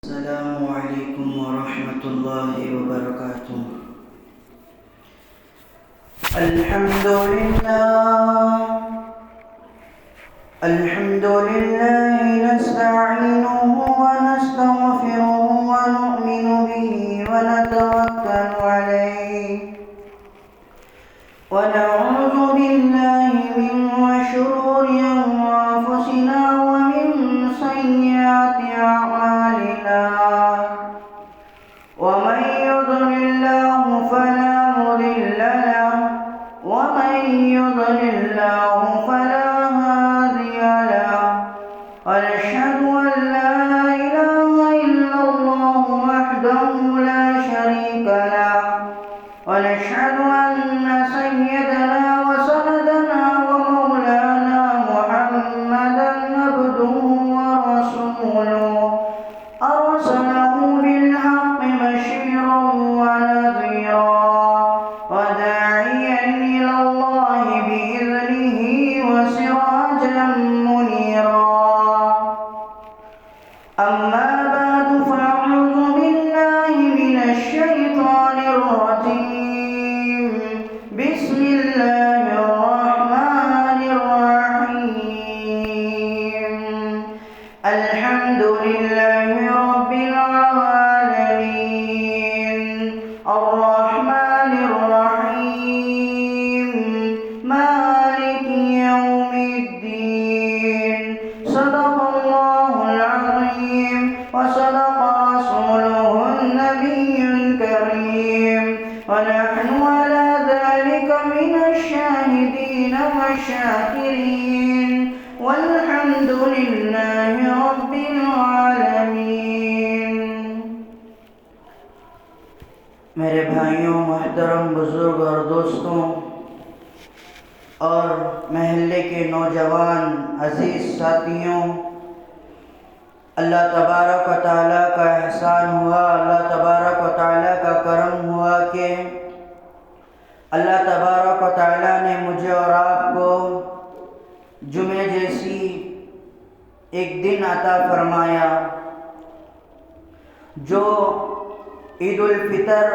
السلام علیکم ورحمۃ اللہ وبرکاتہ۔ الحمد للہ نستعینہ ونستغفرہ ونؤمن بہ ونتوکل علیہ ونعوذ باللہ من شرور انفسنا ومن سیئات اعمالنا ومن يضلل الله فلا مضل له ومن يضلل الله فلا هادي له ونشهد أن لا إله إلا الله وحده لا شريك له ونشهد أن سيدنا وسندنا ومولانا محمدا عبده ورسوله أرسله بالحق بشيرا ونذيرا وداعيا إلى الله بإذنه وسراجا منيرا أما بعد فأعوذ بالله من الشيطان الرجيم بسم الله الرحمن الرحيم الحمد لله رب العالمين الرحمن الرحيم مالك يوم الدين صدق الله العظيم وصدق رسوله النبي الكريم ونحن على ذلك من الشاهدين والشاكرين والحمد لله رب العالمين۔ میرے بھائیوں، محترم بزرگ اور دوستوں اور محلے کے نوجوان عزیز ساتھیوں، اللہ تبارک و تعالیٰ کا احسان ہوا، اللہ تبارک و تعالیٰ کا کرم ہوا کہ اللہ تبارک و تعالیٰ نے مجھے اور آپ کو جمعے جیسی ایک دن عطا فرمایا جو عید الفطر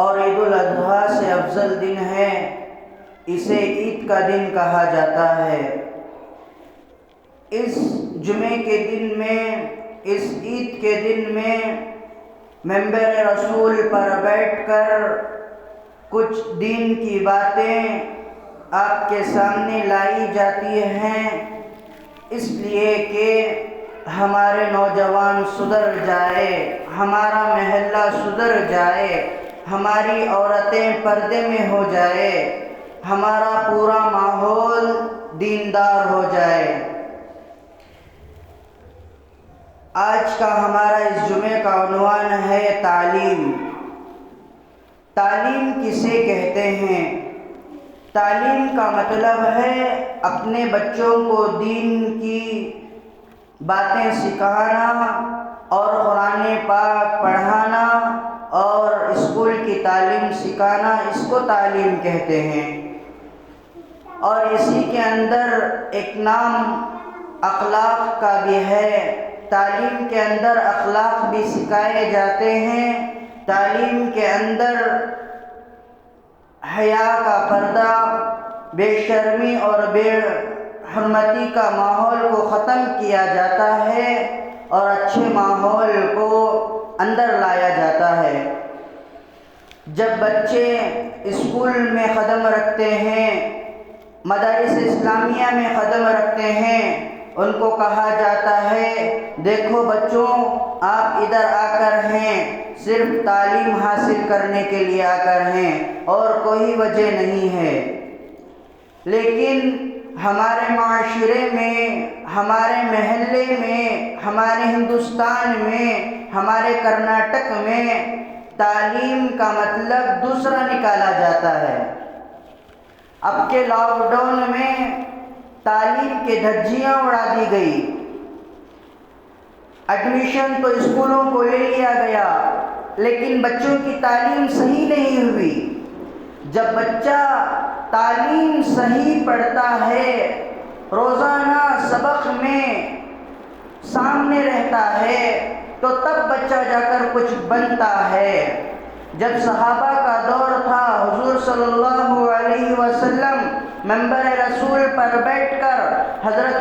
اور عید الاضحیٰ سے افضل دن ہے، اسے عید کا دن کہا جاتا ہے۔ اس جمعے کے دن میں، اس عید کے دن میں منبر رسول پر بیٹھ کر کچھ دین کی باتیں آپ کے سامنے لائی جاتی ہیں، اس لیے کہ ہمارے نوجوان سدھر جائے، ہمارا محلہ سدھر جائے، ہماری عورتیں پردے میں ہو جائے، ہمارا پورا ماحول دیندار ہو جائے۔ آج کا ہمارا اس جمعے کا عنوان ہے تعلیم۔ تعلیم کسے کہتے ہیں؟ تعلیم کا مطلب ہے اپنے بچوں کو دین کی باتیں سکھانا اور قرآن پاک پڑھانا اور اسکول کی تعلیم سکھانا، اس کو تعلیم کہتے ہیں۔ اور اسی کے اندر ایک نام اخلاق کا بھی ہے۔ تعلیم کے اندر اخلاق بھی سکھائے جاتے ہیں، تعلیم کے اندر حیا کا پردہ، بے شرمی اور بے حرمتی کا ماحول کو ختم کیا جاتا ہے اور اچھے ماحول کو اندر لایا جاتا ہے۔ جب بچے اسکول میں قدم رکھتے ہیں، مدارس اسلامیہ میں قدم رکھتے ہیں، ان کو کہا جاتا ہے دیکھو بچوں، آپ ادھر آ کر ہیں صرف تعلیم حاصل کرنے کے لیے آ کر ہیں اور کوئی وجہ نہیں ہے۔ لیکن ہمارے معاشرے میں، ہمارے محلے میں، ہمارے ہندوستان میں، ہمارے کرناٹک میں تعلیم کا مطلب دوسرا نکالا جاتا ہے۔ اب کے لاک ڈاؤن میں تعلیم کے دھجیاں اڑا دی گئی، ایڈمیشن تو اسکولوں کو لے لیا گیا، لیکن بچوں کی تعلیم صحیح نہیں ہوئی۔ جب بچہ تعلیم صحیح پڑھتا ہے، روزانہ سبق میں سامنے رہتا ہے تو تب بچہ جا کر کچھ بنتا ہے۔ جب صحابہ کا دور تھا، حضور صلی اللہ علیہ وسلم منبر رسول پر بیٹھ کر حضرت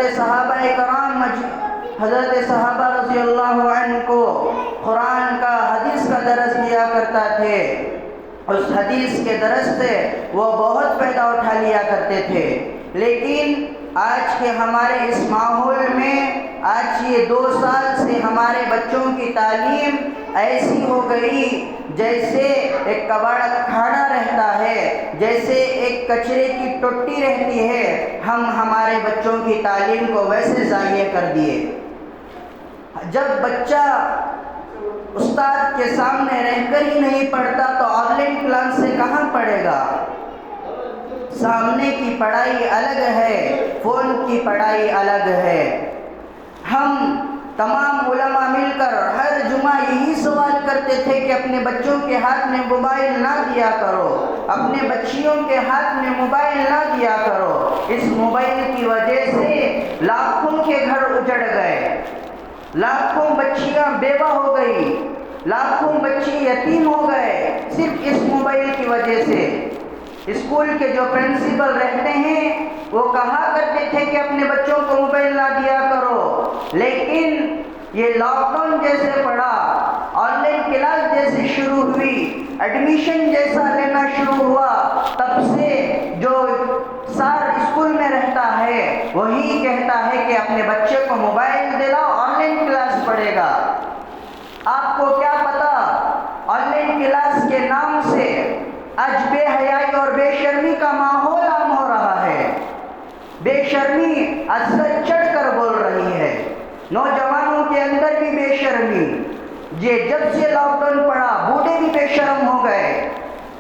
صحابہ رضی اللہ عنہ کو قرآن کا حدیث کا درس دیا کرتا تھے۔ اس حدیث کے درس سے وہ بہت فائدہ اٹھا لیا کرتے تھے۔ لیکن آج کے ہمارے اس ماحول میں، آج یہ 2 سال سے ہمارے بچوں کی تعلیم ایسی ہو گئی جیسے ایک کباڑ کھانا رہتا ہے، جیسے ایک کچرے کی ٹوٹی رہتی ہے۔ ہم ہمارے بچوں کی تعلیم کو ویسے ضائع کر دیے۔ جب بچہ استاد کے سامنے رہ کر ہی نہیں پڑھتا تو آن لائن کلاس سے کہاں پڑھے گا؟ سامنے کی پڑھائی الگ ہے، فون کی پڑھائی الگ ہے۔ ہم تمام علماء مل کر ہر جمعہ یہی سوال کرتے تھے کہ اپنے بچوں کے ہاتھ میں موبائل نہ دیا کرو، اپنے بچیوں کے ہاتھ میں موبائل نہ دیا کرو۔ اس موبائل کی وجہ سے لاکھوں کے گھر اجڑ گئے، لاکھوں بچیاں بیوہ ہو گئی، لاکھوں بچے یتیم ہو گئے صرف اس موبائل کی وجہ سے۔ اسکول کے جو پرنسپل رہتے ہیں وہ کہا کرتے تھے کہ اپنے بچوں کو موبائل نہ دیا کرو، لیکن یہ لاک ڈاؤن جیسے پڑا، آن لائن کلاس جیسے شروع ہوئی، ایڈمیشن جیسا لینا شروع ہوا، تب سے جو سار اسکول میں رہتا ہے وہی کہتا ہے کہ اپنے بچے کو موبائل دلاؤ، آن لائن کلاس پڑھے گا۔ آپ کو کیا پتا آن لائن کلاس کے نام سے آج بے حیائی اور بے شرمی کا ماحول عام ہو رہا ہے۔ بے شرمی آج سر چڑھ کر بول رہی ہے، نوجوانوں کے اندر بھی بے شرمی۔ یہ جب سے لاک ڈاؤن پڑا بوڑھے بھی بے شرم ہو گئے،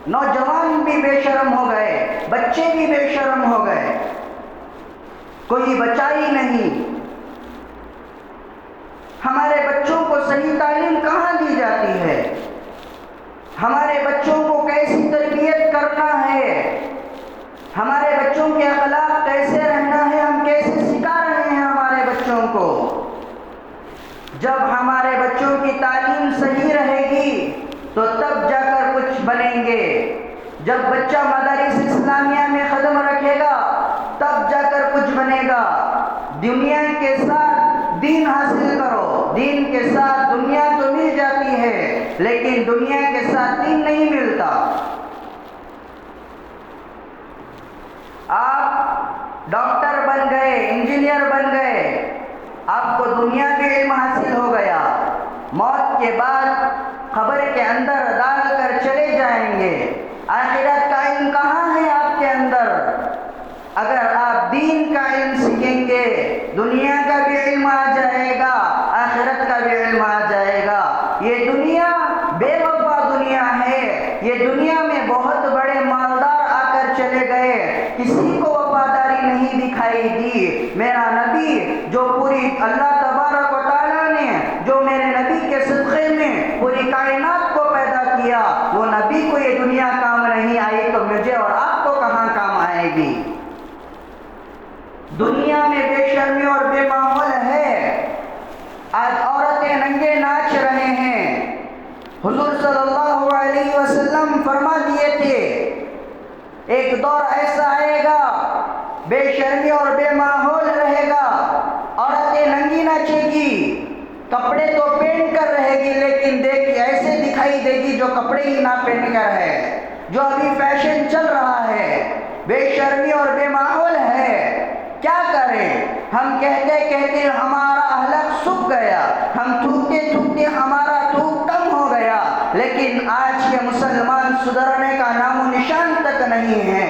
نوجوان بھی بے شرم ہو گئے، بچے بھی بے شرم ہو گئے، کوئی بچا ہی نہیں۔ ہمارے بچوں کو صحیح تعلیم کہاں دی جاتی ہے؟ ہمارے بچوں کو کیسی تربیت کرنا ہے؟ ہمارے بچوں کے اخلاق کیسے رہنا ہے؟ ہم کیسے سکھا رہے ہیں ہمارے بچوں کو؟ جب ہمارے بچوں کی تعلیم صحیح رہے گی تو تب جا کر کچھ بنیں گے۔ جب بچہ مدارس اسلامیہ میں قدم رکھے گا تب جا کر کچھ بنے گا۔ دنیا کے ساتھ دین حاصل کرو، دین کے ساتھ دنیا تو مل جاتی ہے لیکن دنیا کے ساتھ دین نہیں ملتا۔ آپ ڈاکٹر بن گئے، انجینئر بن گئے، آپ کو دنیا کے علم حاصل ہو گیا، موت کے بعد قبر کے اندر ڈال کر چلے جائیں گے۔ آخرت کا علم کہاں ہے آپ کے اندر؟ اگر آپ دین کا علم سیکھیں گے دنیا کا بھی علم آ جائے گا، آخرت کا بھی علم آ جائے گا۔ یہ دنیا بے وفا دنیا ہے، یہ دنیا میں بہت بڑے مالدار آ کر چلے گئے، کسی کو وفاداری نہیں دکھائی دی۔ میرا نبی جو پوری اللہ تبارک و تعالیٰ نے جو میرے نبی کے صدقے میں پوری کائنات کو پیدا کیا، وہ نبی کو یہ دنیا کام نہیں آئی تو مجھے اور آپ کو کہاں کام آئے گی؟ دنیا میں بے شرمی اور بے ماحول ہے۔ آج عورتیں ننگے ناچ رہے ہیں۔ حضور صلی اللہ علیہ وسلم فرما دیے تھے ایک دور ایسا آئے گا بے شرمی اور بے ماحول رہے گا، عورتیں ننگی ناچے گی، کپڑے تو پہن کر رہے گی لیکن ایسے دکھائی دے گی جو کپڑے ہی نہ پہن کر ہے، جو ابھی فیشن چل رہا ہے۔ بے شرمی اور بے ماحول ہے، کیا کریں؟ ہم کہتے کہتے ہمارا اہلک سوکھ گیا، ہم تھوکتے تھوکتے ہمارا تھوک کم ہو گیا، لیکن آج کے مسلمان سدھرنے کا نام و نشان تک نہیں ہے۔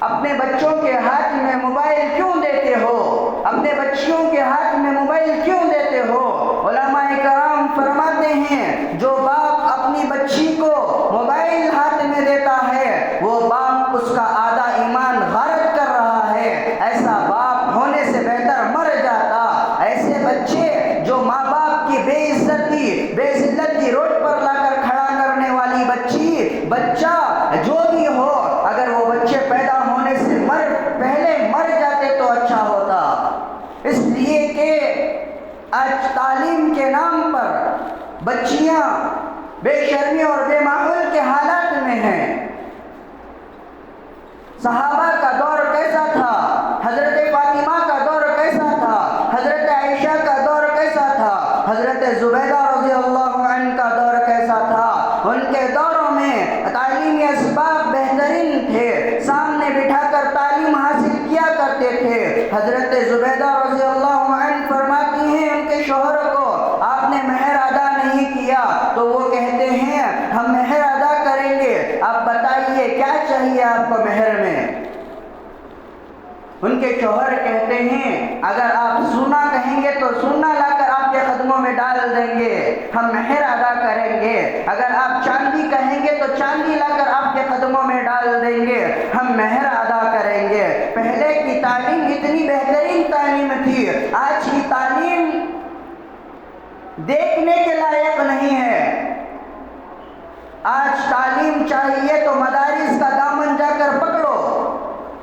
اپنے بچوں کے ہاتھ میں موبائل کیوں دیتے ہو؟ اپنے بچیوں کے ہاتھ میں موبائل کیوں دیتے ہو؟ علماء کرام فرماتے ہیں جو باپ اپنی بچی کو موبائل ہاتھ میں دیتا ہے وہ باپ اس کا آدھا ایمان غارت کر رہا ہے، ایسا باپ ہونے سے بہتر مر جاتا۔ ایسے بچے جو ماں باپ کی بے عزتی روڈ پر لا کر کھڑا کرنے والی بچہ جو بھی ہو، اگر وہ بچے پیدا ہونے سے پہلے مر جاتے تو اچھا ہوتا۔ اس لیے کہ آج تعلیم کے نام بچیاں بے شرمی اور بے ماحول کے حالات میں ہیں۔ صحابہ کا دور کیسا تھا، حضرت فاطمہ کا دور کیسا تھا، حضرت عائشہ کا دور کیسا تھا، حضرت زبیدہ رضی اللہ عنہ کا دور کیسا تھا۔ ان کے دوروں میں تعلیمی اسباب بہترین تھے، سامنے بٹھا کر تعلیم حاصل کیا کرتے تھے۔ حضرت زبیدہ رضی اللہ عنہ فرماتی ہیں ان کے شوہر کو آپ نے مہر ادا نہیں کیا، تو وہ کہتے ہیں ہم مہر ادا کریں گے، آپ بتائیے کیا چاہیے آپ کو مہر میں۔ ان کے شوہر کہتے ہیں اگر آپ سونا کہیں گے تو سونا لا کر آپ کے قدموں میں ڈال دیں گے، ہم مہر ادا کریں گے۔ اگر آپ چاندی کہیں گے تو چاندی لا کر آپ کے قدموں میں ڈال دیں گے، ہم مہر ادا کریں گے۔ پہلے کی تعلیم اتنی بہترین تعلیم تھی، آج کی تعلیم دیکھنے کے لائق نہیں ہے۔ آج تعلیم چاہیے تو مدارس کا دامن جا کر پکڑو،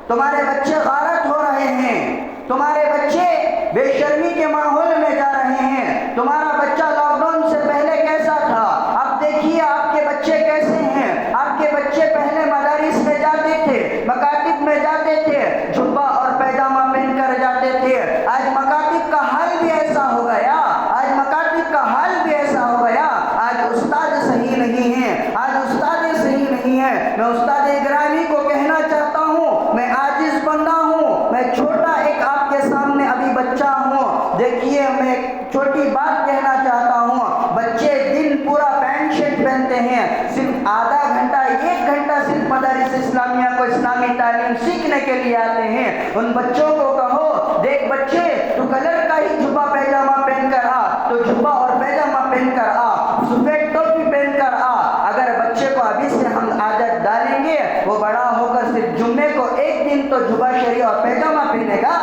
تمہارے بچے غارت ہو رہے ہیں، تمہارے بچے بے شرمی کے ماحول میں جا رہے ہیں۔ تمہارا بچہ لاک ڈاؤن سے پہلے کیسا تھا، اب دیکھیے آپ کے بچے کیسے ہیں۔ آپ کے بچے پہلے مدارس میں جاتے تھے، مکاتب میں جاتے تھے، جبہ اور پیجامہ پہن کر جاتے تھے۔ آج مکاتب کا حال بھی ایسا ہو گیا، آج مکاتب کا حال بھی ایسا ہو گیا، آج استاد صحیح نہیں ہیں، آج استاد صحیح نہیں ہیں۔ میں استاد گرامی کو کہنا چاہتا ہوں، میں عاجز بندہ ہوں، میں چھوٹا ایک آپ کے سامنے ابھی بچہ ہوں۔ دیکھیے میں ایک چھوٹی بات کہنا چاہتا ہوں، بچے دن پورا پینٹ شرٹ پہنتے ہیں، صرف آدھا گھنٹہ 1 گھنٹہ صرف مدارس اسلامیہ کو اسلامی تعلیم سیکھنے کے لیے آتے ہیں۔ ان بچوں کو کہو دیکھ بچے تو کلر کا ہی جبہ پیجامہ پہن کر آ، تو جبہ اور پیجامہ پہن کر آ، سفید ٹوپی پہن کر آ۔ اگر بچے کو ابھی سے ہم عادت ڈالیں گے، وہ بڑا ہو کر صرف جمعے کو ایک دن تو جبہ شریع اور پیجامہ پہنے گا۔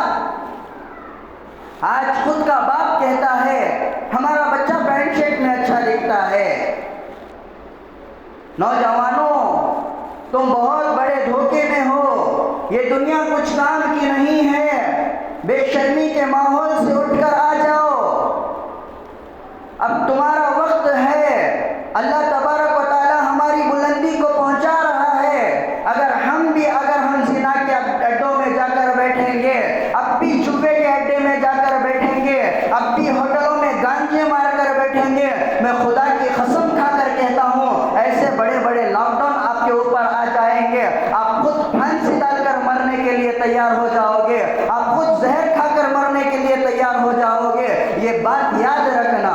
آج خود کا باپ کہتا ہے ہمارا بچہ پینٹ شرٹ میں اچھا دکھتا ہے۔ نوجوانوں تم بہت بڑے دھوکے میں ہو، یہ دنیا کچھ کام کی نہیں ہے۔ بے شرمی کے ماحول سے اٹھ کر آ جاؤ، اب تمہارا وقت ہے۔ اللہ تبارک و تعالی ہماری بلندی کو پہنچا رہا ہے۔ اگر ہم زنا کے اڈوں میں جا کر بیٹھیں گے، اب بھی جوے کے اڈے میں جا کر بیٹھیں گے، اب بھی ہوٹلوں میں گانجے مار کر بیٹھیں گے، میں خدا کی قسم کھا کر کہتا ہوں ایسے بڑے بڑے لاک ڈاؤن آپ کے اوپر آ جائیں گے، آپ خود پھانسی ڈال کر مرنے کے لیے تیار ہو جاؤ گے، آپ خود زہر کھا کر مرنے کے لیے تیار ہو جاؤ گے۔ یہ بات یاد رکھنا،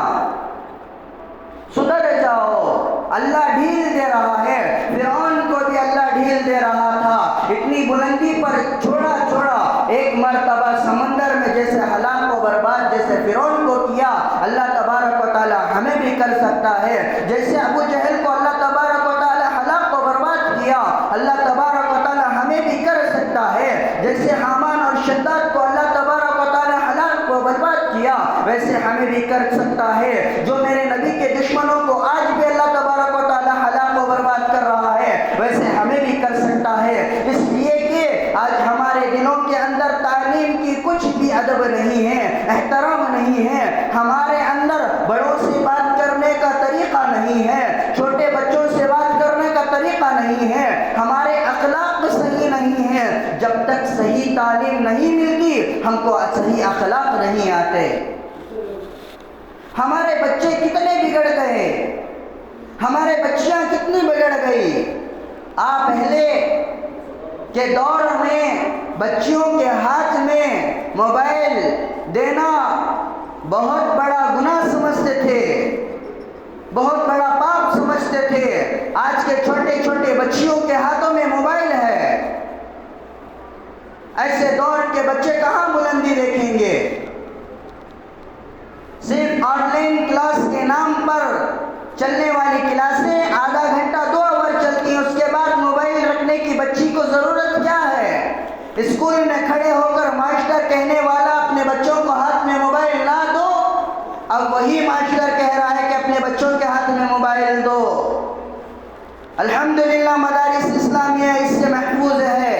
سدھر جاؤ، اللہ ڈھیل دے رہا ہے۔ فرعون کو بھی اللہ ڈھیل دے رہا تھا، اتنی بلندی پر چھوڑا ایک مرتبہ سمندر میں جیسے ہلاک و برباد جیسے فرعون کو کیا، اللہ تبارک و تعالی ہمیں بھی کر سکتا ہے۔ جیسے ابو جہل کو اللہ تبارک و تعالی ہلاک و برباد کیا، اللہ تبارک و تعالی ہمیں بھی کر سکتا ہے۔ جیسے حامان اور شداد کو اللہ تبارک و تعالی ہلاک و برباد کیا، ویسے ہمیں بھی کر سکتا ہے۔ جو میرے نبی کے دشمنوں کو آج بھی اللہ تبارک و تعالی ہلاک و برباد کر رہا ہے، ویسے ہمیں بھی کر سکتا ہے۔ اس لیے کہ آج ہمارے دلوں کے اندر تعلیم کی کچھ بھی ادب نہیں ہے، احترام نہیں ہے، ہمارے اندر بڑوں سے بات کرنے کا طریقہ نہیں ہے، چھوٹے بچوں سے بات کرنے کا طریقہ نہیں ہے، ہمارے اخلاق صحیح نہیں ہے۔ جب تک صحیح تعلیم نہیں ملتی ہم کو صحیح اخلاق نہیں آتے۔ ہمارے بچے کتنے بگڑ گئے، ہمارے بچیاں کتنی بگڑ گئی۔ پہلے کے دور میں بچیوں کے ہاتھ میں موبائل دینا بہت بڑا گناہ سمجھتے تھے، بہت بڑا پاپ سمجھتے تھے۔ آج کے چھوٹے چھوٹے بچیوں کے ہاتھوں میں موبائل ہے، ایسے دور کے بچے کہاں بلندی دیکھیں گے؟ صرف آن لائن کلاس کے نام پر چلنے والی کلاسیں آدھا گھنٹہ 2 آور چلتی ہیں، اس کے بعد موبائل رکھنے کی بچی کو ضرورت کیا ہے؟ اسکول میں کھڑے ہو کر ماسٹر کہنے والا اپنے بچوں کو ہاتھ میں موبائل نہ دو، اب وہی ماسٹر کہہ رہا ہے کہ اپنے بچوں کے ہاتھ میں موبائل دو۔ الحمدللہ مدارس اسلامیہ اس سے محفوظ ہے۔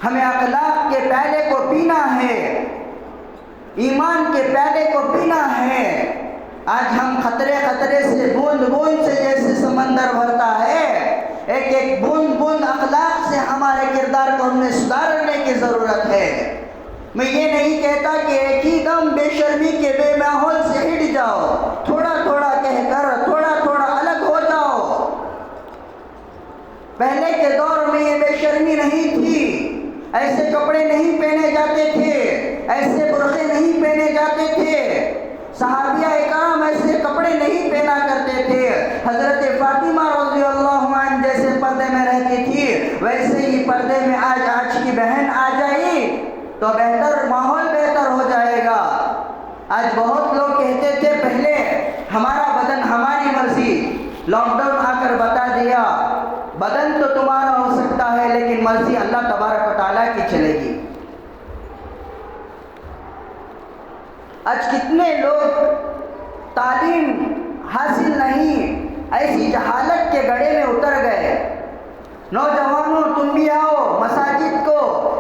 ہمیں اخلاق کے پیالے کو پینا ہے، ایمان کے پیالے کو پینا ہے۔ آج ہم خطرے خطرے سے بوند بوند سے جیسے سمندر بھرتا ہے، ایک ایک بوند بوند اخلاق سے ہمارے کردار کو ہم نے سدھارنے کی ضرورت ہے۔ میں یہ نہیں کہتا کہ ایک ہی دم بے شرمی کے بے ماحول سے ہٹ جاؤ، تھوڑا تھوڑا کہہ کر تھوڑا تھوڑا الگ ہو جاؤ۔ پہلے کے دور میں یہ بے شرمی نہیں تھی، ایسے کپڑے نہیں پہنے جاتے تھے، ایسے برقعے نہیں پہنے جاتے تھے، صحابیہ اکرام ایسے کپڑے نہیں پہنا کرتے تھے۔ حضرت فاطمہ رضی اللہ عنہ جیسے پردے میں رہتی تھی، ویسے ہی پردے میں آج کی بہن آ جائے تو بہتر ماحول بہتر ہو جائے گا۔ آج بہت لوگ کہتے تھے پہلے ہمارا بدن ہماری مرضی، لاک ڈاؤن آ کر بتا دیا بدن تو تمہارا ہو سکتا ہے لیکن مرضی اللہ تبارک و تعالیٰ کی چلے گی۔ آج کتنے لوگ تعلیم حاصل نہیں، ایسی جہالت کے گڑھے میں اتر گئے۔ نوجوانوں تم بھی آؤ مساجد کو،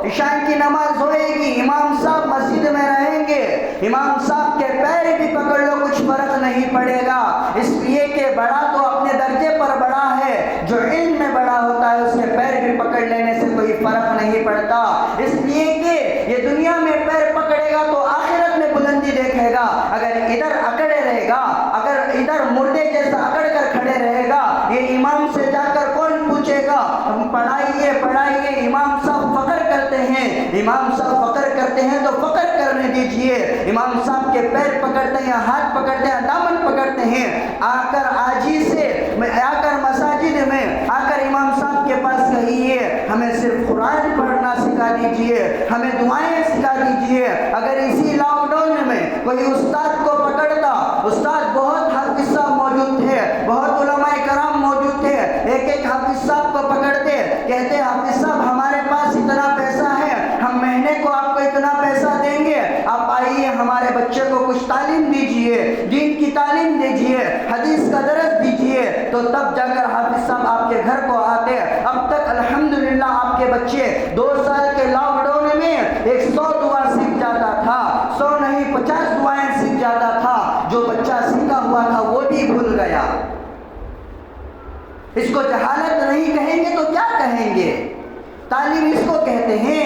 عشاء کی نماز ہوئے گی، امام صاحب مسجد میں رہیں گے، امام صاحب کے پیر بھی پکڑ لو کچھ فرق نہیں پڑے گا، اس لیے کہ بڑا تو اپنے درجے پر بڑا ہے، جو علم میں بڑا ہوتا ہے اس کے پیر بھی پکڑ لینے سے کوئی فرق نہیں پڑتا، اس لیے کہ یہ دنیا میں پیر پکڑے گا تو آخرت میں بلندی دیکھے گا، اگر ادھر اکڑے رہے گا، اگر ادھر مردے جیسا اکڑ کر کھڑے رہے گا، یہ امام سے جا کر کون پوچھے گا ہم پڑھائیے پڑھائیے، امام صاحب فخر کرتے ہیں، امام صاحب فخر کرتے ہیں تو فخر کرنے دیجئے، امام صاحب کے پیر پکڑتے ہیں، ہاتھ پکڑتے ہیں، دامن پکڑتے ہیں، آ کر آجی سے آ کر مساجد میں آ کر امام صاحب کے پاس کہیے ہمیں صرف قرآن پڑھنا سکھا دیجئے، ہمیں دعائیں سکھا دیجئے۔ اگر اسی لاک ڈاؤن میں کوئی استاد کو پکڑتا، استاد بہت حافظ صاحب موجود تھے، بہت علماء کرام موجود تھے، ایک ایک حافظ صاحب کو پکڑتے کہتے حافظ صاحب ہمارے پاس اتنا پیسہ ہے، ہم مہینے کو آپ کو اتنا پیسہ دیں گے، آپ آئیے ہمارے بچے کو کچھ تعلیم دیجئے، دین کی تعلیم دیجئے، حدیث کا درس دیجئے، تو تب جا کر حافظ صاحب آپ کے گھر کو آتے۔ اب تک الحمدللہ آپ کے بچے 2 سال کے لاک ڈاؤن میں 100 دعا سیکھ جاتا تھا، 100 نہیں 50 دعائیں سیکھ جاتا تھا، جو بچہ سیکھا ہوا تھا وہ بھی بھول گیا۔ اس کو جہالت نہیں کہیں گے تو کیا کہیں گے؟ تعلیم اس کو کہتے ہیں،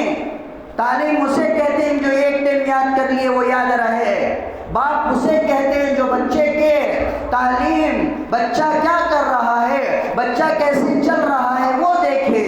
تعلیم اسے کہتے ہیں جو ایک ٹائم یاد کر لیے وہ یاد رہے، باپ اسے کہتے ہیں جو بچے کے تعلیم، بچہ کیا کر رہا ہے، بچہ کیسے چل رہا ہے وہ دیکھے۔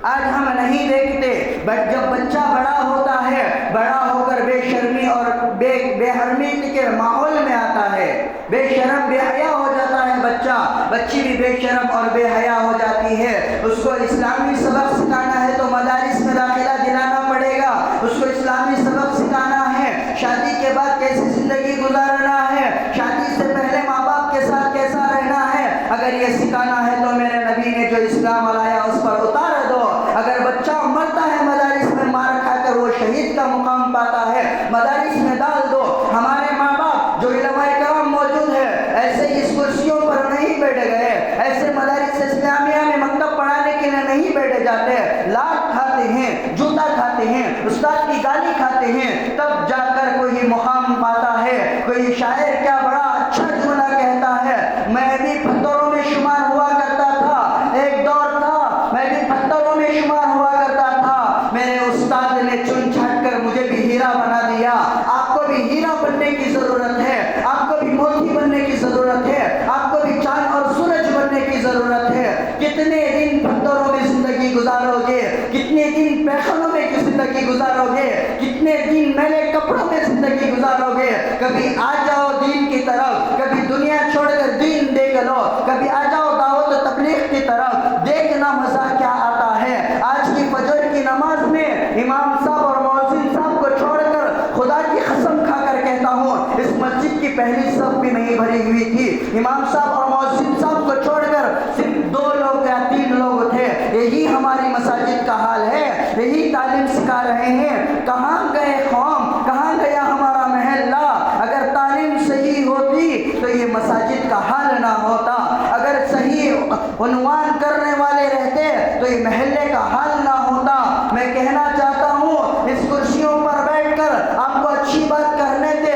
آج ہم نہیں دیکھتے، بٹ جب بچہ بڑا ہوتا ہے، بڑا ہو کر بے شرمی اور بے حرمی کے ماحول میں آتا ہے، بے شرم بے حیا ہو جاتا ہے بچہ، بچی بھی بے شرم اور بے حیا ہو جاتی ہے۔ اس کو اسلامی سبق سکھانا ہے تو مدارس میں داخلہ دلانا پڑے گا، اس کو اسلامی سبق سکھانا ہے، شادی کے بعد کیسی زندگی گزارنا ہے، شادی سے پہلے ماں باپ کے ساتھ کیسا رہنا ہے، اگر یہ سکھانا ہے تو میرے نبی نے جو اسلام لایا اس پر اتار دو۔ اگر بچہ مرتا ہے مدارس میں مار کھا کر وہ شہید کا مقام پاتا ہے، مدارس میں ڈال دو۔ ہمارے ماں باپ جو علماء کرام موجود ہے ایسے اس کرسیوں پر نہیں بیٹھ گئے، ایسے مدارس اسلامیہ میں مکتب پڑھانے کے لیے نہیں بیٹھے جاتے، لاٹ کھاتے ہیں، جوتا کھاتے ہیں، استاد کی گالی کھاتے ہیں، تب جا کر کوئی مقام پاتا ہے۔ کوئی شاعر کیا بڑا اچھا جملہ کہتا ہے، میں بھی پتھروں میں شمار ہوا کرتا تھا، ایک دور تھا میں بھی پتھروں میں شمار ہوا کرتا تھا، میرے استاد نے چن چھانٹ کر مجھے بھی ہیرا بنا دیا۔ آپ کو بھی ہیرا بننے کی ضرورت ہے، آپ کو بھی موتی بننے کی ضرورت ہے، آپ کو بھی چاند اور سورج بننے کی ضرورت ہے۔ کتنے دن پتھروں میں زندگی گزارو گے، کتنے دن پیخانوں میں زندگی گزارو گے، کتنے دن میلے کپڑوں میں زندگی گزارو گے؟ کبھی آ جاؤ دین کی طرف، کبھی دنیا چھوڑ کر دین دیکھ لو، کبھی آ جاؤ دعوت و تبلیغ کی طرف، دیکھنا مزہ کیا آتا ہے۔ آج کی فجر کی نماز میں امام صاحب اور مؤذن صاحب کو چھوڑ کر خدا کی قسم کھا کر کہتا ہوں اس مسجد کی پہلی صف بھی نہیں بھری ہوئی تھی، امام صاحب اور مؤذن صاحب کو چھوڑ کر صرف 2 لوگ یا 3 لوگ تھے۔ یہی ہماری مساجد کا حال ہے، یہی تعلیم سکھا رہے ہیں۔ کہاں گئے قوم، کہاں گیا ہمارا محلہ؟ اگر تعلیم صحیح ہوتی تو یہ مساجد کا حال نہ ہوتا، اگر صحیح عنوان کرنے والے رہتے تو یہ محلے کا حال نہ ہوتا۔ میں کہنا چاہتا ہوں اس کرسیوں پر بیٹھ کر آپ کو اچھی بات کرنے دے،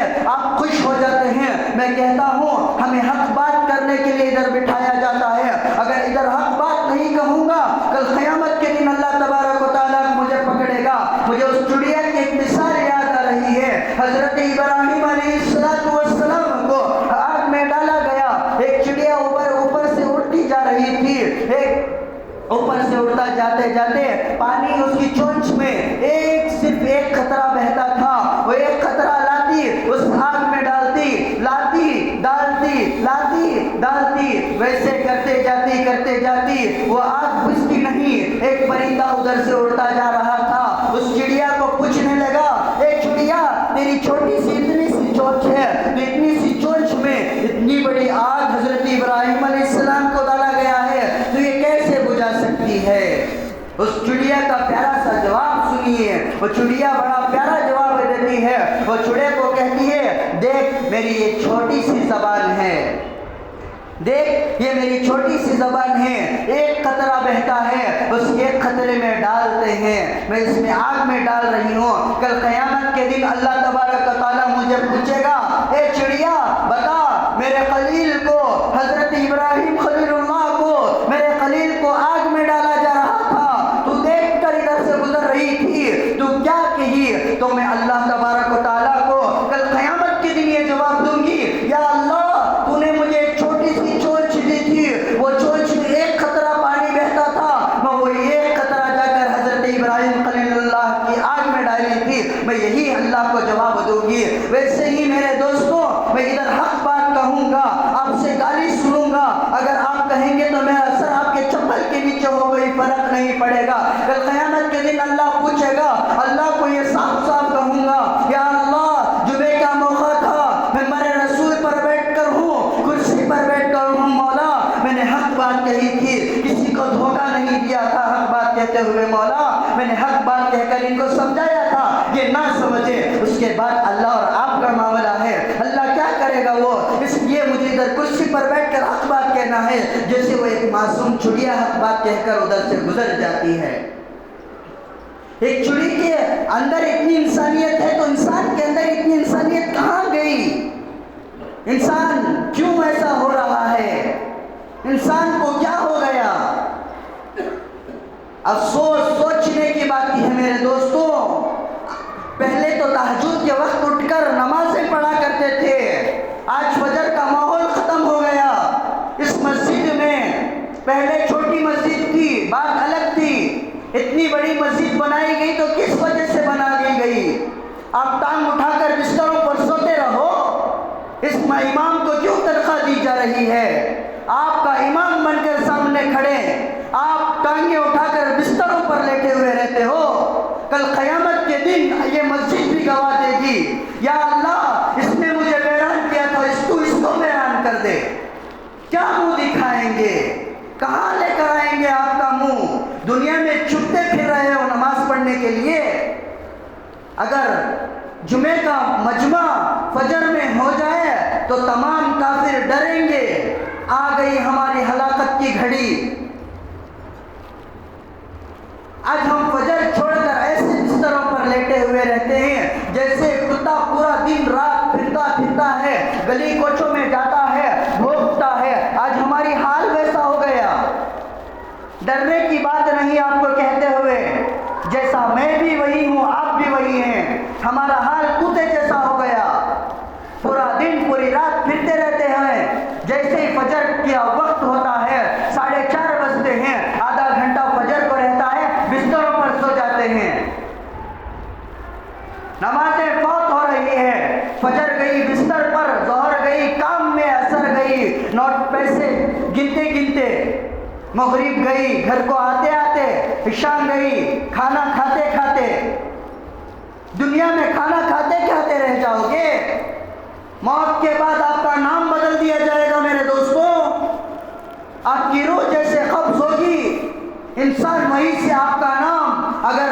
حضرت ابراہیم علیہ السلام کو آگ میں ڈالا گیا. ایک چڑیا اوپر سے اڑتی جا رہی تھی. ایک اوپر سے اڑتا جاتے جاتے پانی اس کی چونچ میں صرف ایک قطرہ بہتا تھا. وہ ایک قطرہ لاتی اس آگ میں ڈالتی، ڈالتی. ویسے کرتے جاتی وہ آگ بجھتی نہیں. ایک پرندہ ادھر سے اڑتا جا رہا تھا. اس چڑیا کو پوچھنے لگا، اے چڑیا، تیری چھوٹی سی اتنی سی چونچ ہے، تو اتنی سی چونچ میں اتنی بڑی آگ حضرت ابراہیم علیہ السلام کو ڈالا گیا ہے، تو یہ کیسے بجھا سکتی ہے؟ اس چڑیا کا پیارا سا جواب سنیے. وہ چڑیا بڑا پیارا جواب دیتی ہے. وہ چڑیا کو کہتی ہے، دیکھ میری یہ چھوٹی سی زبان ہے، دیکھ یہ میری چھوٹی سی زبان ہے. ایک قطرہ بہتا ہے، اس ایک قطرے میں ڈالتے ہیں، میں اس میں آگ میں ڈال رہی ہوں. کل قیامت کے دن اللہ تبارک و تعالیٰ مجھے پوچھے گا، اے چڑیا بتا، میرے خلیل کو، حضرت ابراہیم خلیل اللہ کو، میرے خلیل کو آگ میں ڈالا جا رہا تھا، تو دیکھ کر ادھر سے گزر رہی تھی، تو کیا کہی؟ تو میں اللہ تبارک و تعالیٰ کو کل قیامت کے دن یہ جواب دوں گی، یا اللہ، تو نے مجھے ایک چھوٹی سی چونچ دی تھی، وہ چونچ میں ایک قطرہ پانی بہتا تھا، میں وہ ایک قطرہ جا کر حضرت ابراہیم خلیل اللہ کی آگ میں ڈالی تھی، میں یہی اللہ کو جواب دوں گی. ویسے ہی میرے دوستوں، میں ادھر حق بات کہوں گا، آپ سے گالی سنوں گا، اگر آپ کہیں گے تو میرا سر آپ کے چپل کے نیچے ہو گئی، فرق نہیں پڑے گا. کل قیامت کے دن اللہ پوچھے گا، اللہ کو یہ صاف صاف کہوں گا، یا اللہ، جمعے کا موقع تھا، میں میرے رسول پر بیٹھ کر ہوں، کرسی پر بیٹھ کر ہوں، مولا میں نے حق بات کہی تھی، کسی کو دھوکہ نہیں دیا تھا. حق بات کہتے ہوئے مولا میں نے حق بات کہہ کر ان کو سمجھایا تھا، یہ نہ سمجھے. اس کے بعد اللہ اور آپ کا معاملہ ہے، اللہ کیا کرے گا وہ؟ اس لیے مجھے ادھر کرسی پر بیٹھ کر حق بات کہنا ہے، جیسے وہ ایک معصوم چڑیا حق بات کہہ کر ادھر سے گزر جاتی ہے. ایک چڑی کے اندر اتنی انسانیت ہے، تو انسان کے اندر اتنی انسانیت کہاں گئی؟ انسان کیوں ایسا ہو رہا ہے؟ انسان کو کیا ہو گیا؟ افسوس سوچنے کی بات ہے میرے دوستوں. پہلے تو تہجد کے وقت اٹھ کر نمازیں پڑھا کرتے تھے، آج فجر کا ماحول ختم ہو گیا. اس مسجد میں پہلے چھوٹی مسجد تھی، بات الگ تھی، اتنی بڑی مسجد بنائی گئی تو کس وجہ سے بنائی گئی؟ آپ ٹانگ اٹھا کر بستروں پر سوتے رہو، اس امام کو کیوں تنخواہ دی جا رہی ہے؟ آپ کا امام بن کر سامنے کھڑے، آپ ٹانگیں اٹھا کر بستروں پر لیٹے ہوئے رہتے ہو. کل قیامت کے دن یہ مسجد بھی گواہ دے گی، یا اللہ، اس نے مجھے ویران کیا تھا، اس کو ویران کر دے. کیا منہ دکھائیں گے؟ کہاں لے کر آئیں گے آپ کا منہ؟ دنیا میں چھپتے پھر رہے ہو نماز پڑھنے کے لیے. اگر جمعے کا مجمع فجر میں ہو جائے تو تمام کافر ڈریں گے، آ گئی ہماری ہلاکت کی گھڑی. آج ہم فجر چھوڑ کر ایسے بستروں پر لیٹے ہوئے رہتے ہیں جیسے کتا پورا دن رات پھرتا ہے، گلی کوچوں میں جاتا ہے، بھوکتا ہے. آج ہماری حال ویسا ہو گیا. ڈرنے کی بات نہیں آپ کو کہتے ہوئے، جیسا میں بھی وہی ہوں، آپ بھی وہی ہیں. ہمارا حال کتے جیسا ہو گیا، پورا دن پوری رات پھرتے رہتے ہیں. جیسے ہی فجر کا وقت ہوتا ہے، 4:30 بجتے ہیں، آدھا گھنٹہ فجر کو رہتا ہے، بستروں پر سو جاتے ہیں. نمازیں فوت ہو رہی ہے، فجر گئی بستر پر، ظہر گئی کام میں، عصر گئی نوٹ پیسے گنتے، مغرب گئی گھر کو آتے، عشاء گئی کھانا کھاتے. دنیا میں کھانا کھاتے رہ جاؤ گے. موت کے بعد آپ کا نام بدل دیا جائے گا میرے دوستوں. آپ کی روح جیسے قبض ہوگی، انسان وہیں سے آپ کا نام، اگر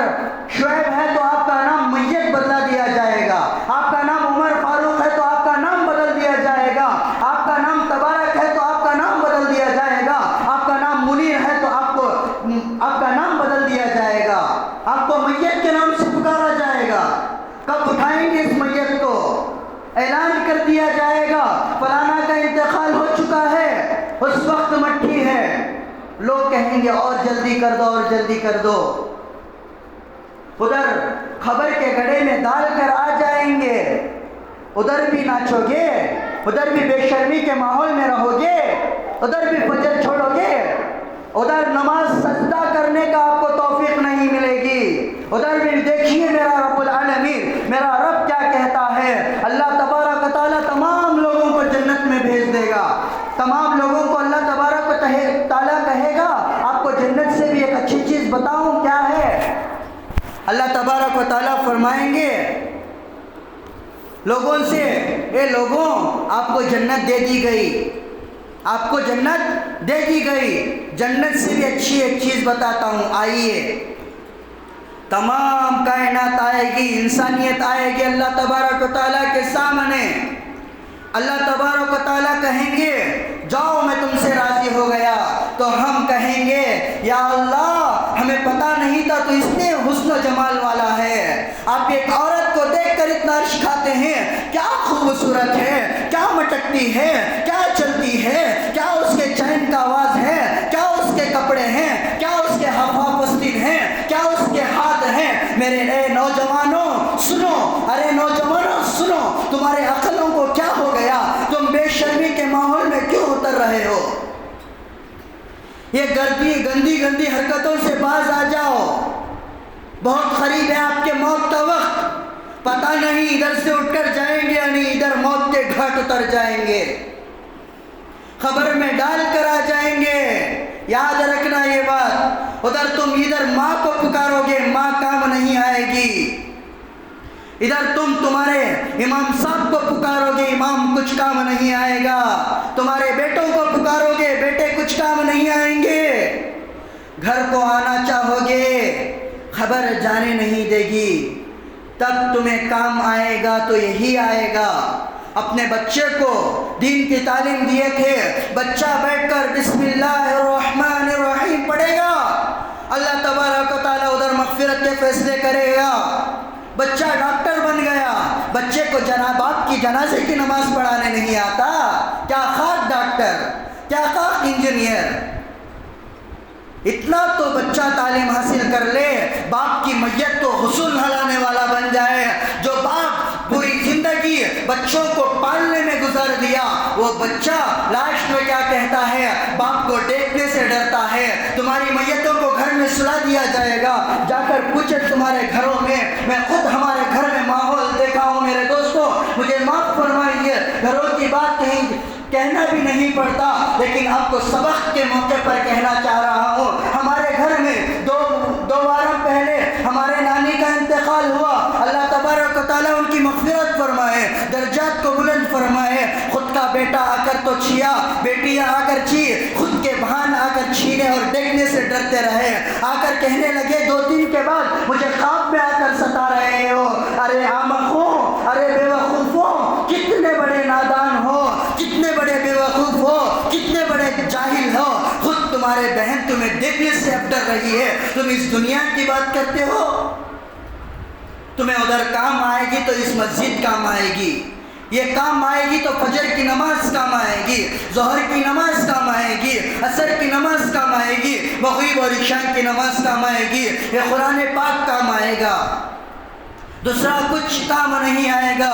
شعیب ہے تو آپ کا نام میت بدلا دیا جائے گا. آپ کا نام عمر فاروق ہے تو آپ کا نام بدل دیا جائے گا. آپ کا نام تبارک ہے تو آپ کا نام بدل دیا جائے گا. آپ کا نام منیر ہے تو آپ کا نام بدل دیا جائے گا. آپ کو میت کے نام سے پکارا جائے گا. کب اٹھائیں گے اس میت کو؟ اعلان کر دیا جائے گا فلانا کا انتقال ہو چکا ہے، اس وقت مٹھی ہے. لوگ کہیں گے اور جلدی کر دو. ادھر خبر کے گڑھے میں ڈال کر آ جائیں گے. گے، ادھر بھی ناچو گے، ادھر بھی بے شرمی کے ماحول میں رہو گے، ادھر بھی فجر چھوڑو گے، ادھر نماز سجدہ کرنے کا آپ کو توفیق نہیں ملے گی، ادھر بھی دیکھیے میرا رب العالمین، میرا رب کیا کہتا ہے۔ اللہ تبارک و تعالیٰ تمام لوگوں کو جنت میں بھیج دے گا، تمام لوگوں کو اللہ تبارک و تعالیٰ کہے گا آپ کو جنت سے بھی ایک اچھی چیز بتاؤں کیا ہے۔ اللہ تبارک و تعالیٰ فرمائیں گے لوگوں سے، اے لوگوں آپ کو جنت دے دی گئی، آپ کو جنت دے دی گئی، جنت سے بھی اچھی ایک چیز بتاتا ہوں، آئیے۔ تمام کائنات آئے گی، انسانیت آئے گی اللہ تبارک و تعالیٰ کے سامنے، اللہ تبارک و تعالیٰ کہیں گے جاؤ میں تم سے راضی ہو گیا، تو ہم کہیں گے یا اللہ ہمیں پتہ نہیں تھا تو اتنے حسن و جمال والا ہے، آپ ایک عورت کو دیکھ کر اتنا عرش کھاتے ہیں، کیا خوبصورت ہے، کیا مٹکتی ہے، کیا چلتی ہے، کیا اس کے چین کا آواز ہے، کیا اس کے کپڑے ہیں، کیا اس کے ہفا پستین ہیں، کیا اس کے ہاتھ ہیں۔ میرے اے نوجوانوں سنو، ارے نوجوانوں سنو، تمہارے عقلوں کو کیا ہو گیا، تم بے شرمی کے ماحول میں کیوں اتر رہے ہو؟ یہ گندی حرکتوں سے باز آ جاؤ، بہت قریب ہے آپ کے موت کا وقت، پتہ نہیں ادھر سے اٹھ کر جائیں گے یا نہیں، ادھر موت کے گھاٹ اتر جائیں گے، خبر میں ڈال کر آ جائیں گے، یاد رکھنا یہ بات۔ ادھر ماں کو پکارو گے، ماں کام نہیں آئے گی، ادھر تمہارے امام صاحب کو پکارو گے، امام کچھ کام نہیں آئے گا، تمہارے بیٹوں کو پکارو گے، بیٹے کچھ کام نہیں آئیں گے، گھر کو آنا چاہو گے، خبر جانے نہیں دے گی، تب تمہیں کام آئے گا تو یہی آئے گا۔ اپنے بچے کو دین کی تعلیم دیے تھے، بچہ بیٹھ کر بسم اللہ الرحمن الرحیم پڑھے گا، اللہ تبارک و تعالیٰ ادھر مغفرت کے فیصلے کرے گا۔ بچہ ڈاکٹر بن گیا، بچے کو باپ کی جنازے کی نماز پڑھانے نہیں آتا، کیا خاک ڈاکٹر، کیا خاک انجینئر۔ اتنا تو بچہ تعلیم حاصل کر لے، باپ کی میت تو غسل نہلانے والا بن جائے۔ جو باپ پوری زندگی بچوں کو پالنے میں گزار دیا، وہ بچہ لاسٹ میں کیا کہتا ہے، باپ کو دیکھنے سے ڈرتا ہے۔ تمہاری میتوں کو گھر میں سلا دیا جائے گا، جا کر پوچھے تمہارے گھروں میں خود ہمارے گھر میں ماحول دیکھا ہوں میرے دوستوں، مجھے معاف فرمائیے، گھروں کی بات کہنا بھی نہیں پڑتا، لیکن آپ کو سبق کے موقع پر کہنا چاہ رہا ہوں۔ ہمارے گھر میں دو بار پہلے ہمارے نانی کا انتقال ہوا، اللہ تبارک و تعالیٰ ان کی مغفرت فرمائے، درجات کو بلند فرمائے۔ خود کا بیٹا آ کر تو چھیا، بیٹیاں آ کر چھی، خود کے بہن آ کر چھینے اور دیکھنے سے ڈرتے رہے، آ کر کہنے لگے 2 دن کے بعد مجھے خواب میں آ کر ستا رہے ہو۔ ارے آمخوں، ارے بے وقوفوں، کتنے بڑے نادان ہو، کتنے بڑے بے وقوف ہو، کتنے بڑے جاہل ہو، خود تمہارے بہن تمہیں دیکھنے سے اب ڈر رہی ہے، تم اس دنیا کی بات کرتے ہو۔ تمہیں ادھر کام آئے گی تو اس مسجد کام آئے گی، یہ کام آئے گی تو فجر کی نماز کام آئے گی، ظہر کی نماز کام آئے گی، عصر کی نماز کام آئے گی، مغرب اور عشاء کی نماز کام آئے گی، یہ قرآن پاک کام آئے گا، دوسرا کچھ کام نہیں آئے گا،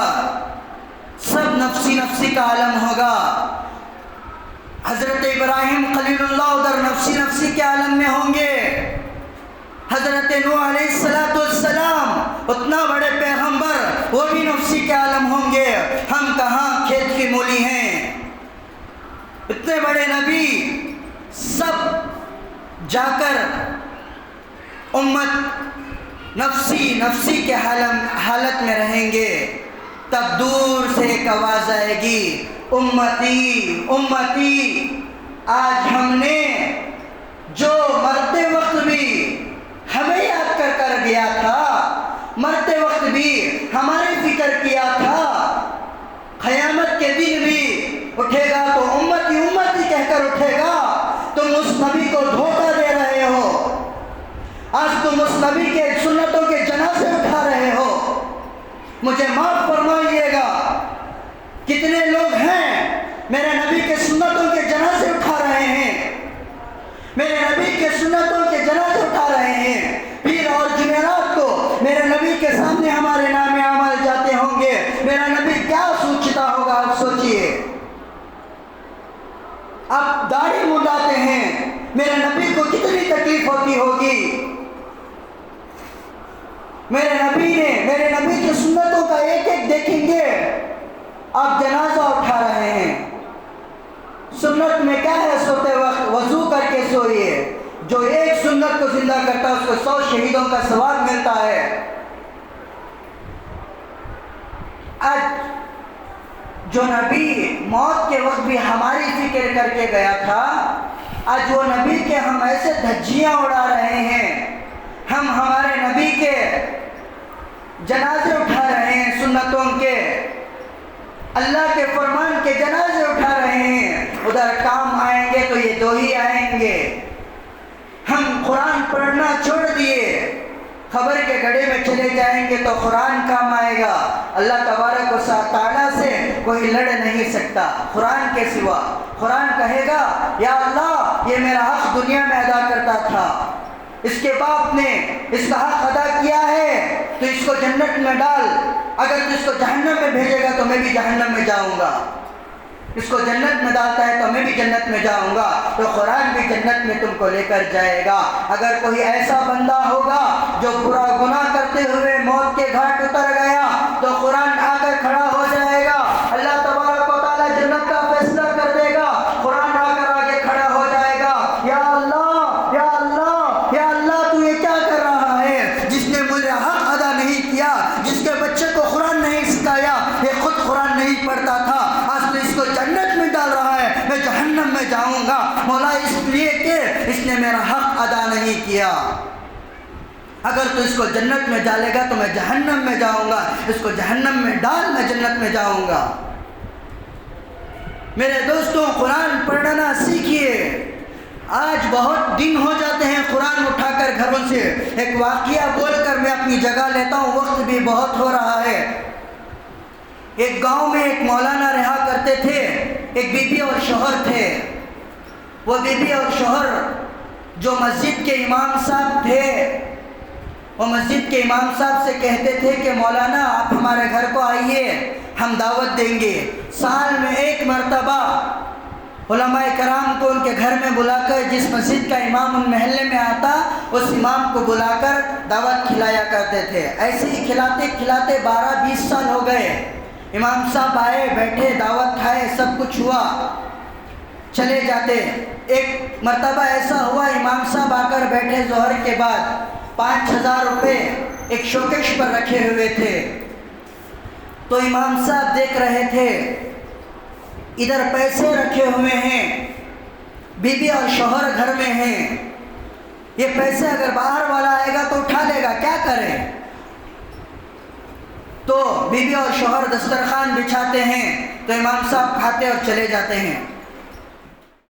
سب نفسی نفسی کا عالم ہوگا۔ حضرت ابراہیم خلیل اللہ ادھر نفسی نفسی کے عالم میں ہوں گے، حضرت نوح علیہ السلام اتنا بڑے پیغمبر وہ بھی نفسی کے عالم ہوں گے، ہم کہاں کھیت کی مولی ہیں، اتنے بڑے نبی سب جا کر امت نفسی کے حالت میں رہیں گے۔ تب دور سے ایک آواز آئے گی، امتی امتی، آج ہم نے جو مرتے وقت بھی ہمیں یاد کر گیا تھا، مرتے وقت بھی ہماری فکر کیا تھا، قیامت کے دن بھی اٹھے گا تو امتی امتی کہہ کر اٹھے گا، تم اس نبی کو دھوکہ دے رہے ہو، آج تم اس نبی کے سنتوں کے جنازے اٹھا رہے ہو، مجھے معاف فرمائیے گا، کتنے لوگ ہیں میرے نبی کے سنتوں کے جنازے اٹھا رہے ہیں، میرے نبی کے سنتوں کے جنازے اٹھا رہے ہیں، پیر اور جمعرات کو میرے نبی کے سامنے ہمارے نام اعمال جاتے ہوں گے، آپ داڑھی منڈاتے ہیں، میرے نبی کو کتنی تکلیف ہوتی ہوگی۔ میرے نبی کی سنتوں کا ایک ایک دیکھیں گے، آپ جنازہ اٹھا رہے ہیں۔ سنت میں کیا ہے؟ سوتے وقت وضو کر کے سوئیے۔ جو ایک سنت کو زندہ کرتا ہے اس کو 100 شہیدوں کا ثواب ملتا ہے۔ آج جو نبی موت کے وقت بھی ہماری فکر کر کے گیا تھا، آج وہ نبی کے ہم ایسے دھجیاں اڑا رہے ہیں، ہم ہمارے نبی کے جنازے اٹھا رہے ہیں، سنتوں کے، اللہ کے فرمان کے جنازے اٹھا رہے ہیں۔ ادھر کام آئیں گے تو یہ 2 ہی آئیں گے۔ ہم قرآن پڑھنا چھوڑ دیے، خبر کے گڑھے میں چلے جائیں گے تو قرآن کام آئے گا۔ اللہ تبارک و تعالیٰ سے کوئی لڑ نہیں سکتا قرآن کے سوا۔ قرآن کہے گا یا اللہ یہ میرا حق دنیا میں ادا کرتا تھا، اس کے باپ نے اس کا حق ادا کیا ہے تو اس کو جنت میں ڈال، اگر تو اس کو جہنم میں بھیجے گا تو میں بھی جہنم میں جاؤں گا۔ اس کو جنت میں ڈالتا ہے تو میں بھی جنت میں جاؤں گا، تو قرآن بھی جنت میں تم کو لے کر جائے گا۔ اگر کوئی ایسا بندہ ہوگا جو برا گناہ کرتے ہوئے موت کے گھاٹ اتر گیا تو قرآن آ کر کھڑا ہو جائے گا، اللہ تبارک و تعالیٰ جنت کا فیصلہ کر دے گا، قرآن آ کر آگے کھڑا ہو جائے گا، یا اللہ یا اللہ یا اللہ تو یہ کیا کر رہا ہے؟ جس نے مجھے حق ادا نہیں کیا، جس کے بچے کو قرآن نہیں سکھایا، یہ خود قرآن نہیں پڑھتا تھا، آج تو اس کو جنت میں ڈال رہا ہے، میں جہنم میں جاؤں گا مولا اس لیے کہ اس نے میرا حق ادا نہیں کیا۔ اگر تو اس کو جنت میں ڈالے گا تو میں جہنم میں جاؤں گا، اس کو جہنم میں ڈال میں جنت میں جاؤں گا۔ میرے دوستوں قرآن پڑھنا سیکھیے۔ آج بہت دن ہو جاتے ہیں قرآن اٹھا کر گھروں سے۔ ایک واقعہ بول کر میں اپنی جگہ لیتا ہوں، وقت بھی بہت ہو رہا ہے۔ ایک گاؤں میں ایک مولانا رہا کرتے تھے، ایک بیوی اور شوہر تھے۔ وہ بیوی اور شوہر جو مسجد کے امام صاحب تھے، وہ مسجد کے امام صاحب سے کہتے تھے کہ مولانا آپ ہمارے گھر کو آئیے، ہم دعوت دیں گے۔ سال میں 1 مرتبہ علماء کرام کو ان کے گھر میں بلا کر، جس مسجد کا امام ان محلے میں آتا اس امام کو بلا کر دعوت کھلایا کرتے تھے۔ ایسے ہی کھلاتے کھلاتے 12-20 سال ہو گئے۔ امام صاحب آئے، بیٹھے، دعوت کھائے، سب کچھ ہوا، چلے جاتے۔ ایک مرتبہ ایسا ہوا امام صاحب آ کر بیٹھے، ظہر کے بعد 5000 روپے ایک شوکیش پر رکھے ہوئے تھے۔ تو امام صاحب دیکھ رہے تھے ادھر پیسے رکھے ہوئے ہیں، بیوی اور شوہر گھر میں ہیں، یہ پیسے اگر باہر والا آئے گا تو اٹھا لے گا، کیا کریں؟ تو بیوی اور شوہر دسترخوان بچھاتے ہیں تو امام صاحب کھاتے اور چلے جاتے ہیں۔